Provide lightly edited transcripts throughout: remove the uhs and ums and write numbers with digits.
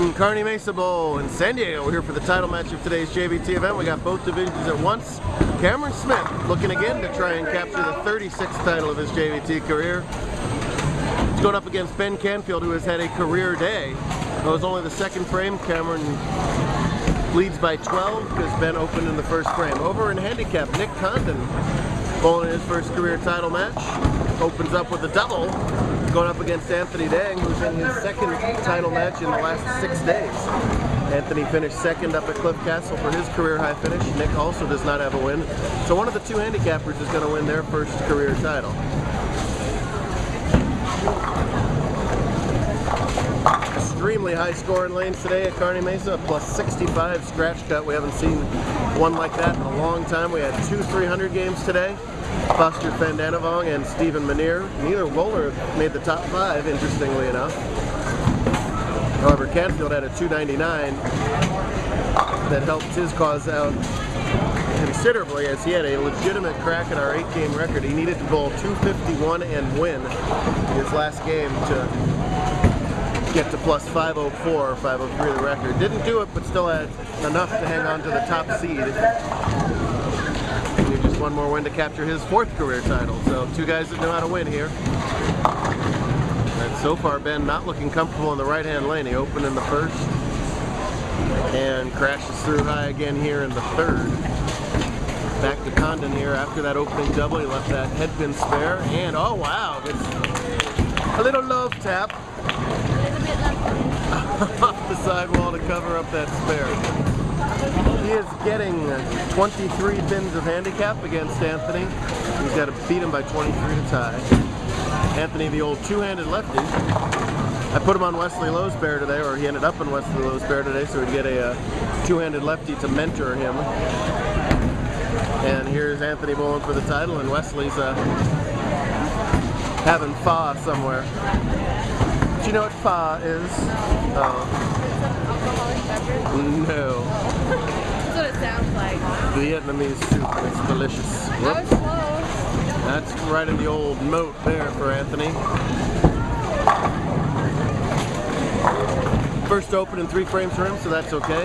Kearny Mesa Bowl in San Diego. We're here for the title match of today's JBT event. We got both divisions at once. Cameron Smith looking again to try and capture the 36th title of his JBT career. He's going up against Ben Canfield, who has had a career day. It was only the second frame. Cameron leads by 12 because Ben opened in the first frame. Over in handicap, Nick Condon bowling his first career title match. Opens up with a double, going up against Anthony Dang, who's in his second title match in the last 6 days. Anthony finished second up at Cliff Castle for his career high finish. Nick also does not have a win. So one of the two handicappers is going to win their first career title. Extremely high scoring lanes today at Kearny Mesa, plus 65 scratch cut. We haven't seen one like that in a long time. We had two 300 games today. Buster Fandanavong and Stephen Manier. Neither bowler made the top 5, interestingly enough. However, Canfield had a 299 that helped his cause out considerably, as he had a legitimate crack at our 8-game record. He needed to bowl 251 and win his last game to get to plus 504 or 503 the record. Didn't do it, but still had enough to hang on to the top seed. And just one more win to capture his 4th career title. So two guys that know how to win here. And so far, Ben not looking comfortable in the right-hand lane. He opened in the first and crashes through high again here in the third. Back to Condon here after that opening double. He left that headpin spare, and oh wow, it's a little love tap off the sidewall to cover up that spare. He is getting 23 pins of handicap against Anthony. He's got to beat him by 23 to tie. Anthony, the old two-handed lefty. I put him on Wesley Lowe's bear today, or he ended up on Wesley Lowe's bear today, so he'd get a two-handed lefty to mentor him. And here's Anthony bowling for the title, and Wesley's having pho somewhere. Do you know what pho is? Alcoholic beverage? No. That's what it sounds like. Vietnamese soup. It's delicious. I was close. That's right in the old moat there for Anthony. First open in 3 frames for him, so that's okay.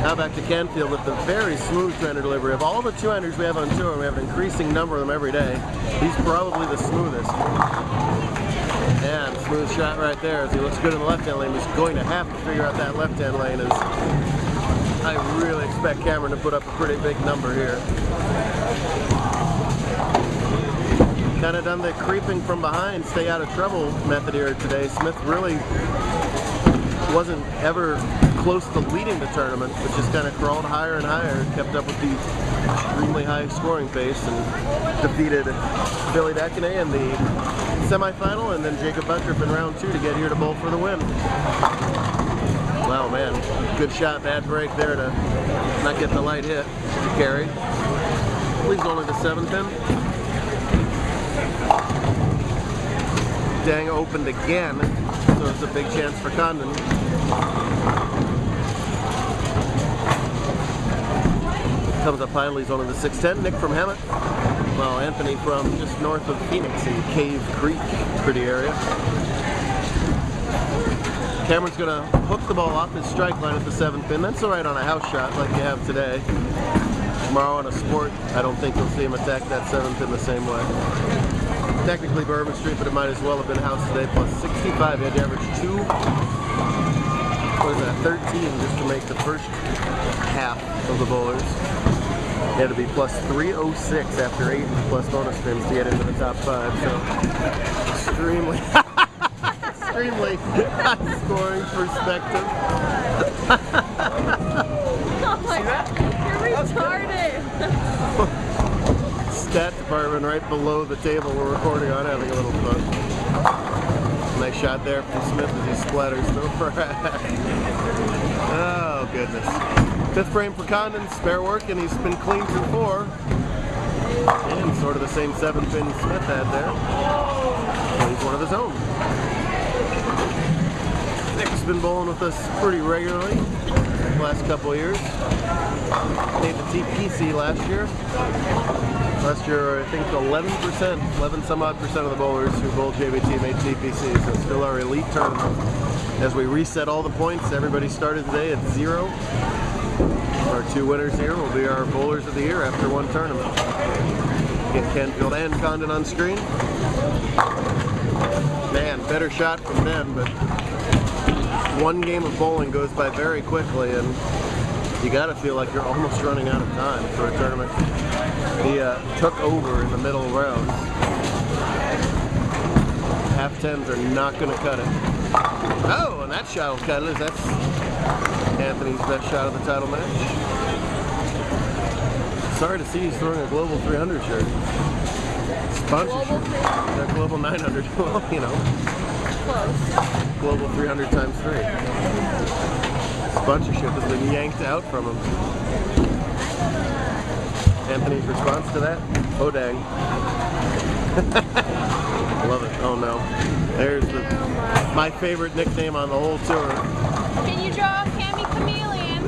Now back to Canfield with the very smooth 2-hander delivery. Of all the 2-handers we have on tour, and we have an increasing number of them every day, he's probably the smoothest. And smooth shot right there as he looks good in the left-hand lane. He's going to have to figure out that left-hand lane, as I really expect Cameron to put up a pretty big number here. Kind of done the creeping from behind, stay out of trouble method here today. Smith really wasn't ever close to leading the tournament, but just kind of crawled higher and higher, kept up with the extremely high scoring pace, and defeated Billy Dackney in the semifinal, and then Jacob Buttriff in round 2 to get here to bowl for the win. Wow, man, good shot, bad break there to not get the light hit to carry. Leaves only the 7th pin. Dang opened again, so it's a big chance for Condon. Comes up high, leads only the 610. Nick from Hammett. Well, Anthony from just north of Phoenix in Cave Creek, pretty area. Cameron's gonna hook the ball off his strike line at the 7th pin. That's all right on a house shot like you have today. Tomorrow on a sport, I don't think you'll see him attack that 7th pin the same way. Technically Bourbon Street, but it might as well have been house today. Plus 65, he had to average 13 just to make the first half of the bowlers. He had to be plus 306 after 8 plus bonus spins to get into the top 5. So extremely, extremely high scoring perspective. Oh my God, you're retarded. Stat department right below the table we're recording on, having a little fun. Nice shot there from Smith as he splatters the rack. Oh goodness. 5th frame for Condon, spare work, and he's been clean through 4. And sort of the same 7 pin Smith had there. And he's one of his own. Nick's been bowling with us pretty regularly the last couple of years. Made the TPC last year. Last year, I think 11%, 11 some odd percent of the bowlers who bowled JBT made TPC, so it's still our elite tournament. As we reset all the points, everybody started today at 0. Our 2 winners here will be our bowlers of the year after one tournament. Get Canfield and Condon on screen. Man, better shot from them, but one game of bowling goes by very quickly, and you gotta feel like you're almost running out of time for a tournament. He took over in the middle rounds. Half tens are not gonna cut it. Oh, and that shot will cut it. That's Anthony's best shot of the title match. Sorry to see he's throwing a Global 300 shirt. Sponsorship. They're Global 900. Well, you know. Close. Global 300 times 3. Sponsorship has been yanked out from him. Anthony's response to that? Oh dang. Love it. Oh no. There's my favorite nickname on the whole tour. Can you draw a Cammy Chameleon?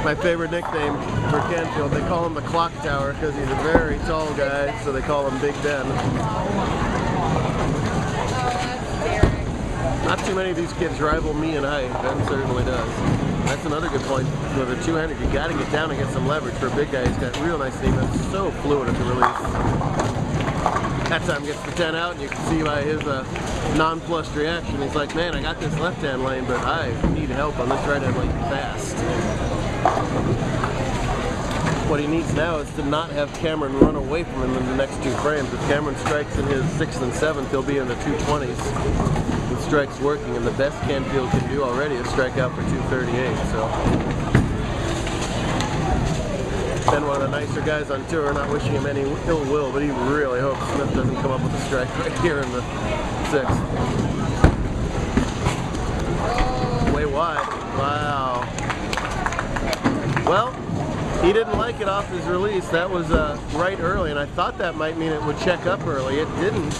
My favorite nickname for Canfield, they call him the Clock Tower because he's a very tall guy, so they call him Big Ben. Oh, that's daring. Not too many of these kids rival me in height. Ben certainly does. That's another good point. With a two-handed, you got to get down and get some leverage. For a big guy, he's got real nice knee, but so fluid at the release. That time gets the 10 out, and you can see by his nonplussed reaction, he's like, man, I got this left-hand lane, but I need help on this right-hand lane fast. What he needs now is to not have Cameron run away from him in the next 2 frames. If Cameron strikes in his 6th and 7th, he'll be in the 220s with strikes working, and the best Canfield can do already is strike out for 238. So been one of the nicer guys on tour, not wishing him any ill will, but he really hopes Smith doesn't come up with a strike right here in the 6th. Way wide. Wow. Well, he didn't like it off his release. That was right early, and I thought that might mean it would check up early. It didn't.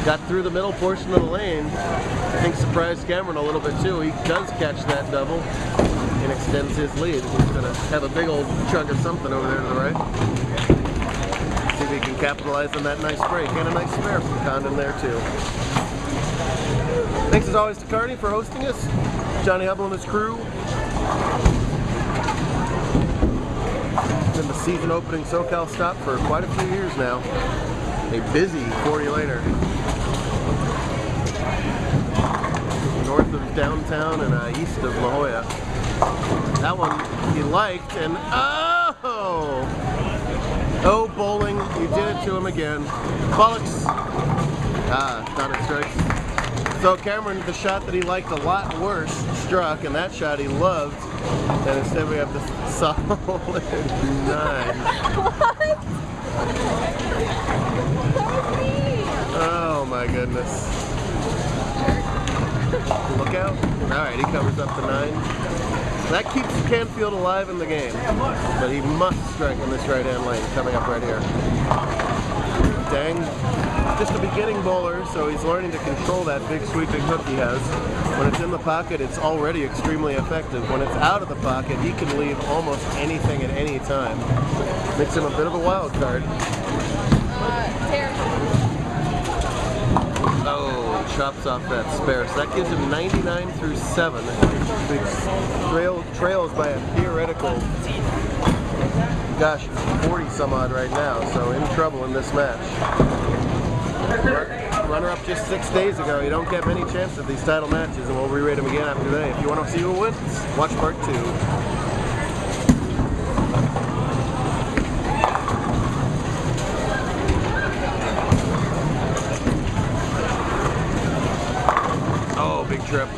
Got through the middle portion of the lane. I think surprised Cameron a little bit too. He does catch that double and extends his lead. He's going to have a big old chunk of something over there to the right. See if he can capitalize on that nice break. And a nice spare from Condon there too. Thanks as always to Kearny for hosting us. Johnny Hubble and his crew. Been the season opening SoCal stop for quite a few years now. A busy 40-laner. North of downtown and east of La Jolla. That one he liked, and oh, bowling, you did it to him again. Bollocks. Not a strike. So Cameron, the shot that he liked a lot worse, struck, and that shot he loved, and instead we have the solid 9. What? Oh my goodness. Look out. Alright, he covers up the 9. That keeps Canfield alive in the game. But he must strike in this right-hand lane coming up right here. Dang. Just a beginning bowler, so he's learning to control that big sweeping hook he has. When it's in the pocket, it's already extremely effective. When it's out of the pocket, he can leave almost anything at any time. Makes him a bit of a wild card. Terrible. Oh, chops off that spare. So that gives him 99 through 7. He trails by a theoretical, gosh, 40 some odd right now, so in trouble in this match. Runner-up just 6 days ago. You don't get many chances at these title matches, and we'll re-rate them again after today. If you want to see who wins, watch part 2. Oh, big trip.